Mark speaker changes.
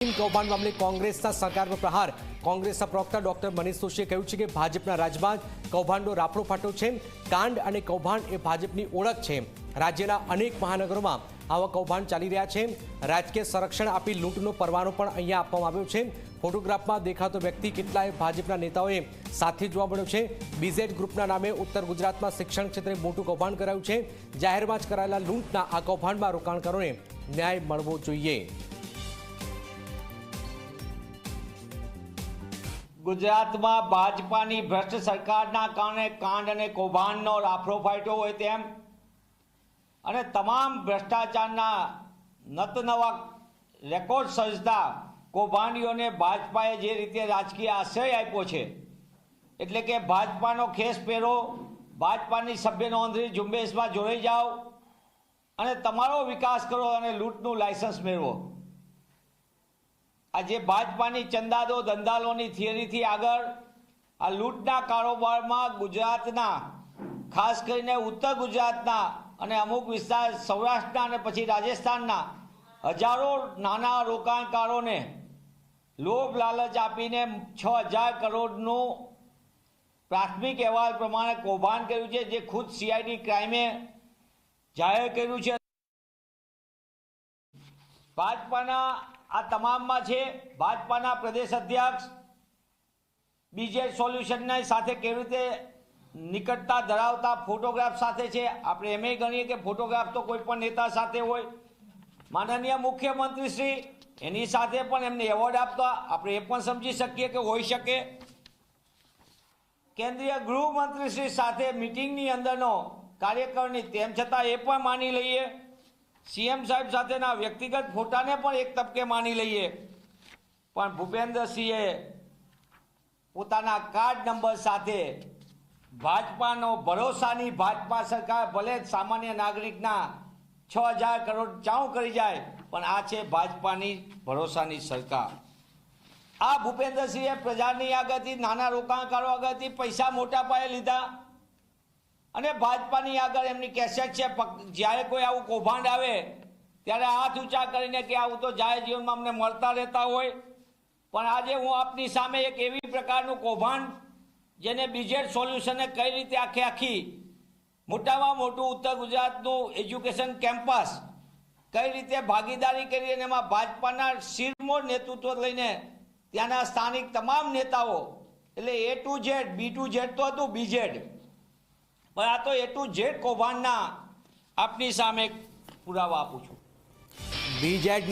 Speaker 1: કૌભાંડ મામલે કોંગ્રેસના સરકાર પર પ્રહાર। કોંગ્રેસના પ્રવક્તા ડોક્ટર મનીષ દોશીએ કહ્યું છે કે ભાજપના રાજમાં કૌભાંડનો રાફડો ફાટ્યો છે। કાંડ અને કૌભાંડ એ ભાજપની ઓળખ છે। રાજ્યના અનેક મહાનગરોમાં આવા કૌભાંડ ચાલી રહ્યા છે। રાજકીય સંરક્ષણ આપી લૂંટનો પરવાનો પણ અહીંયા આપવામાં આવ્યો છે। ફોટોગ્રાફમાં દેખાતો વ્યક્તિ કેટલાય ભાજપના નેતાઓએ સાથે જોવા મળ્યો છે। બીઝેડ ગ્રુપના નામે ઉત્તર ગુજરાતમાં શિક્ષણ ક્ષેત્રે મોટું કૌભાંડ કરાયું છે। જાહેરમાં જ કરાયેલા લૂંટના આ કૌભાંડમાં રોકાણકારોને ન્યાય મળવો જોઈએ।
Speaker 2: ગુજરાતમાં ભાજપાની ભ્રષ્ટ સરકારના કારણે કાંડ અને કૌભાંડનો રાફડો ફાટ્યો હોય તેમ અને તમામ ભ્રષ્ટાચારના નતનવા રેકોર્ડ સર્જતા કૌભાંડીઓને ભાજપાએ જે રીતે રાજકીય આશ્રય આપ્યો છે, એટલે કે ભાજપાનો ખેસ પહેરો, ભાજપાની સભ્ય નોંધણી ઝુંબેશમાં જોડાઈ જાઓ અને તમારો વિકાસ કરો અને લૂંટનું લાયસન્સ મેળવો। આજે ભાજપાની ચંદાદો ધંધાલોની થિયરીથી આગળ આ લૂંટના કારોબારમાં ગુજરાતના, ખાસ કરીને ઉત્તર ગુજરાતના અને અમુક વિસ્તાર સૌરાષ્ટ્રના અને પછી રાજસ્થાનના હજારો નાના રોકાણકારોને લોભ લાલચ આપીને 6,000 કરોડનું પ્રાથમિક અહેવાલ પ્રમાણે કૌભાંડ કર્યું છે, જે ખુદ સીઆઈડી ક્રાઇમે જાહેર કર્યું છે। ભાજપાના આ તમામમાં છે ભાજપાના પ્રદેશ અધ્યક્ષ બીજેડ સોલ્યુશનની સાથે કેવી રીતે નિકટતા ધરાવતા ફોટોગ્રાફ સાથે છે। આપણે એમ ગણીએ કે ફોટોગ્રાફ તો કોઈ પણ નેતા સાથે હોય। માનનીય મુખ્યમંત્રી શ્રી એની સાથે પણ એમને એવોર્ડ આપતા આપણે એ પણ સમજી શકીએ કે હોઈ શકે। કેન્દ્રીય ગૃહમંત્રી શ્રી સાથે મિટિંગની અંદરનો કાર્યકરની, તેમ છતાં એ પણ માની લઈએ। સીએમ સાહેબ સાથેના વ્યક્તિગત ફોટાને પણ એક તબકે માની લઈએ, પણ ભૂપેન્દ્રસિંહે પોતાના કાર્ડ નંબર સાથે ભાજપાનો ભરોસાની ભાજપા સરકાર ભલે સામાન્ય નાગરિકના 6,000 કરોડ ચાઉં કરી જાય, પણ આ છે ભાજપાની ભરોસાની સરકાર। આ ભૂપેન્દ્રસિંહે પ્રજાની આગળથી, નાના રોકાણકારો આગળથી પૈસા મોટા પાયે લીધા અને ભાજપાની આગળ એમની કેસેટ છે। જ્યારે કોઈ આવું કૌભાંડ આવે ત્યારે હાથ ઊંચા કરીને કે આવું તો જાહેર જીવનમાં અમને મળતા રહેતા હોય, પણ આજે હું આપની સામે એક એવી પ્રકારનું કૌભાંડ જેને બીજેડ સોલ્યુશને કઈ રીતે આખી મોટામાં મોટું ઉત્તર ગુજરાતનું એજ્યુકેશન કેમ્પસ કઈ રીતે ભાગીદારી કરી અને એમાં ભાજપાના શિરમોર નેતૃત્વ લઈને ત્યાંના સ્થાનિક તમામ નેતાઓ, એટલે A to Z, B to Z તો હતું બીજેડ, પણ આ તો A to Z કૌભાંડના આપની સામે પુરાવા આપું છું।
Speaker 1: બીજેડ